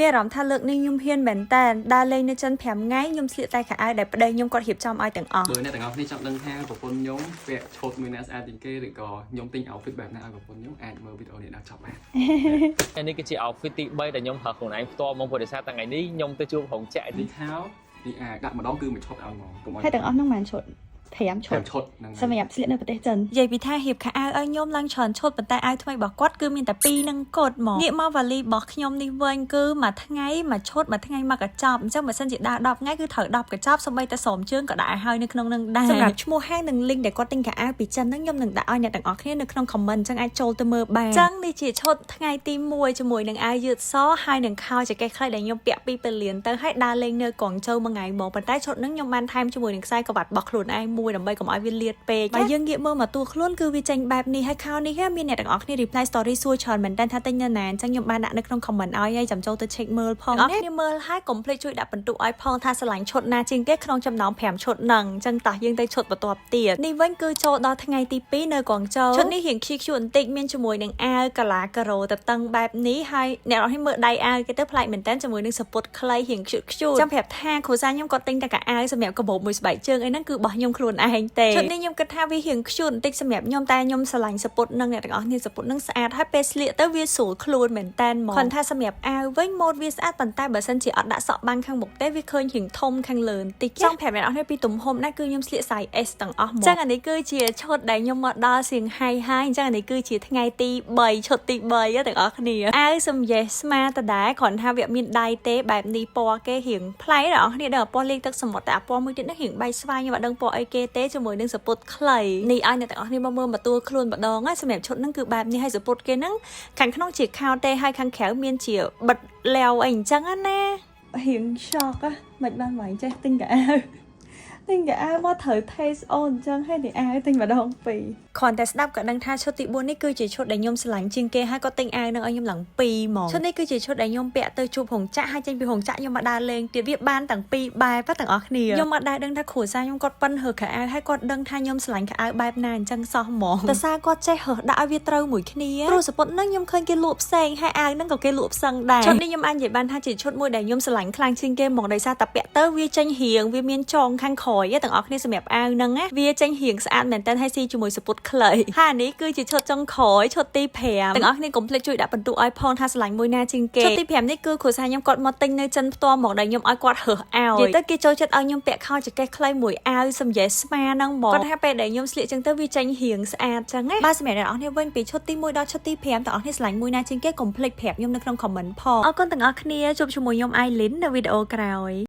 មានអារម្មណ៍ថាលើកនេះខ្ញុំហ៊ានមែនតើដើរលេងនៅចិន5ថ្ងៃខ្ញុំស្លៀកតែខោអាវដែលប្តីខ្ញុំគាត់រៀបចំឲ្យទាំងអស់ដោយអ្នកទាំងអស់គ្នាចង់ដឹងថាប្រពន្ធខ្ញុំពាក់ឈុតមួយណាស្អាតជាងគេឬក៏ខ្ញុំទិញ outfit បែបណាឲ្យប្រពន្ធខ្ញុំអាចមើលវីដេអូនេះដល់ចប់បាននេះគឺជា outfit ទី3ដែលខ្ញុំប្រើខ្លួនឯងផ្ទាល់មកព្រោះដោយសារថ្ងៃនេះខ្ញុំទៅជួបរោងចក្រនេះខោនេះអាចដាក់ម្ដងគឺមួយឈុតឲ្យហ្មងកុំឲ្យហើយទាំងអស់ហ្នឹងមិនឈុត5ឈុតសម្រាប់ស្លៀកនៅប្រទេសចិននិយាយពីថារៀបខោអាវឲ្យខ្ញុំឡើងច្រើនឈុតប៉ុន្តែអាវថ្មីរបស់គាត់គឺមានតែ2នឹងកត់មកងាកមកវ៉ាលីរបស់ខ្ញុំនេះវិញគឺមួយថ្ងៃមួយឈុតមួយថ្ងៃមួយកញ្ចប់អញ្ចឹងបើសិនជាដើរ10ថ្ងៃគឺត្រូវ10កញ្ចប់សូម្បីតែស្រោមជើងក៏ដាក់ឲ្យហើយនៅក្នុងនឹងដែរសម្រាប់ឈ្មោះហាងនិង link ដែលគាត់ទិញខោអាវពីចិនហ្នឹងខ្ញុំនឹងដាក់ឲ្យអ្នកទាំងអស់គ្នានៅក្នុង comment អញ្ចឹងអាចចូលទៅមើលបានអញ្ចឹងនេះជាឈុតថ្ងៃទី1ជាមួយនឹងអាវយឺតសហើយនឹងខោចកេះខ្លីដែលខ្ញុំពាក់ពីពលានទៅហើយដើរលេងនៅកងជើមួយថ្ងៃមកប៉ុន្តែឈុតហ្នឹងខ្ញុំបានថែមជាមួយនឹងខ្សែក្រវ៉ាត់របស់ខ្លួនឯងមួយដើម្បីកុំឲ្យវាលៀតពេកបើយើងងាកមើលមកតួខ្លួនគឺវាចេញបែបនេះហើយខោនេះមានអ្នកទាំងអស់គ្នា reply story សួរច្រើនមែនតើថាទិញនៅណាអញ្ចឹងខ្ញុំបានដាក់នៅក្នុង comment ឲ្យហើយចាំចូលទៅ check មើលផងអ្នកគ្នាមើលហើយកុំភ្លេចជួយដាក់ពិន្ទុឲ្យផងថាស្រឡាញ់ឈុតណាជាងគេក្នុងចំណោម5ឈុតហ្នឹងអញ្ចឹងតោះយើងទៅឈុតបន្ទាប់ទៀតនេះវិញគឺចូលដល់ថ្ងៃទី2នៅកងជើឈុតនេះរៀងខ្ជិលខ្ជួបន្តិចមានជាមួយនឹងអាវកាឡាការ៉ូតតឹងបែបនេះហើយអ្នកនរនេះមើលដៃអាវគេទៅប្លែកមែនតើជាមួយនឹងសពុតខ្លីរៀងខ្ជិលខ្ជួចាំប្រាប់ថាគ្រូសាខ្ញុំគាត់ទិញតែកៅអាវសម្រាប់កាបូបមួយស្បែកជើងអីហ្នឹងគឺរបស់ខ្ញុំខ្លួនឯងទេឈុតនេះខ្ញុំគិតថាវារៀងខ្ជូតបន្តិចសម្រាប់ខ្ញុំតែខ្ញុំស្រឡាញ់សពុតនឹងអ្នកទាំងអស់គ្នាសពុតនឹងស្អាតហើយពេលស្លៀកទៅវាស្រួលខ្លួនមែនតើហ្មងគាត់ថាសម្រាប់អាវវិញម៉ូតវាស្អាតប៉ុន្តែបើសិនជាអត់ដាក់សក់បាំងខាងមុខទេវាឃើញរៀងធំខាងលើបន្តិចចង់ប្រាប់អ្នកទាំងអស់គ្នាពីទំហំណាគឺខ្ញុំស្លៀក size S ទាំងអស់ហ្មងអញ្ចឹងអានេះគឺជាឈុតដែលខ្ញុំមកដល់សៀងហៃហើយអញ្ចឹងអានេះគឺជាថ្ងៃទី3ឈុតទី3ទាំងអស់គ្នាអាវសំយេស្មាតដែរគ្រាន់ថាវាមានដៃទេបែបនេះពណ៌គេរៀងប្លែកអ្នកទាំងអស់គ្នាដល់ពណ៌លេខទឹកសមុទ្រតែពណ៌មួយទៀតនេះរៀងបែកស្វាយខ្ញុំអត់ដឹងពណ៌អីគេទេជាមួយនឹងសពុតខ្លីនេះឲ្យអ្នកទាំងអស់គ្នាមកមើលមកតួខ្លួនម្ដងហើយសម្រាប់ឈុតហ្នឹងគឺបែបនេះហើយសពុតគេហ្នឹងខាងក្នុងជាខោទេហើយខាងក្រៅមានជាបិទលាវអីអញ្ចឹងណារៀង shock មិនបានមកចេះទិញកៅអៅទិញកៅអៅមកត្រូវ taste អូនអញ្ចឹងហើយនេះអាវទិញម្ដងពីរគ្រាន់តែស្ដាប់ក៏ដឹងថាឈុតទី4នេះគឺជាឈុតដែលខ្ញុំស្រឡាញ់ជាងគេហើយក៏ទិញអាវនឹងឲ្យខ្ញុំឡើង2ហ្មងឈុតនេះគឺជាឈុតដែលខ្ញុំពាក់ទៅជួបរោងចក្រហើយចេញពីរោងចក្រខ្ញុំមកដើរលេងទៀតវាបានទាំងពីរបែបទាំងអស់គ្នាខ្ញុំមកដែរដឹងថាគ្រូសាខ្ញុំគាត់ប៉ិនហើខោអាវហើយគាត់ដឹងថាខ្ញុំស្រឡាញ់ខោអាវបែបណាអញ្ចឹងសោះហ្មងតើសាគាត់ចេះហើដាក់ឲ្យវាត្រូវមួយគ្នាព្រោះសពុតនឹងខ្ញុំឃើញគេលក់ផ្សេងហើយអាវនឹងក៏គេលក់ផ្សឹងដែរឈុតនេះខ្ញុំអាចនិយាយបានថាជាឈុតមួយដែលខ្ញុំស្រឡាញ់ខ្លាំងជាងគេហ្មងដោយសារតែពាក់ទៅវាចេញរៀងវាមានចងខាងក្រោយទាំងអស់គ្នាសម្រាប់អាវហ្នឹងណាវាចេញរៀងស្អាតមែនតើហើយស៊ីជាមួយសពុតខ្លីហើយនេះគឺជាឈុតចុងក្រោយឈុតទី5ទាំងអស់គ្នាកុំភ្លេចជួយដាក់ពិន្ទុឲ្យផងថាស្រឡាញ់មួយណាជាងគេឈុតទី5នេះគឺគ្រូសាខ្ញុំគាត់មកទិញនៅចិនផ្ទាល់មកដែលខ្ញុំឲ្យគាត់រើសអាវនិយាយទៅគេចូលចិត្តឲ្យខ្ញុំពាក់ខោចកេះខ្លីមួយអាវសំយ៉េស្មាហ្នឹងហ្មងគាត់ថាពេលដែលខ្ញុំស្លៀកចឹងទៅវាចេញរៀងស្អាតចឹងណាបាទសម្រាប់អ្នកនរគ្នាវិញពីឈុតទី1ដល់ឈុតទី5ទាំងអស់គ្នាស្រឡាញ់មួយណាជាងគេកុំភ្លេចប្រាប់ខ្ញុំនៅក្នុង comment ផងអរគុណទាំងអស់គ្នាជួបជាមួយខ្ញុំ Aileen នៅវីដេអូក្រោយ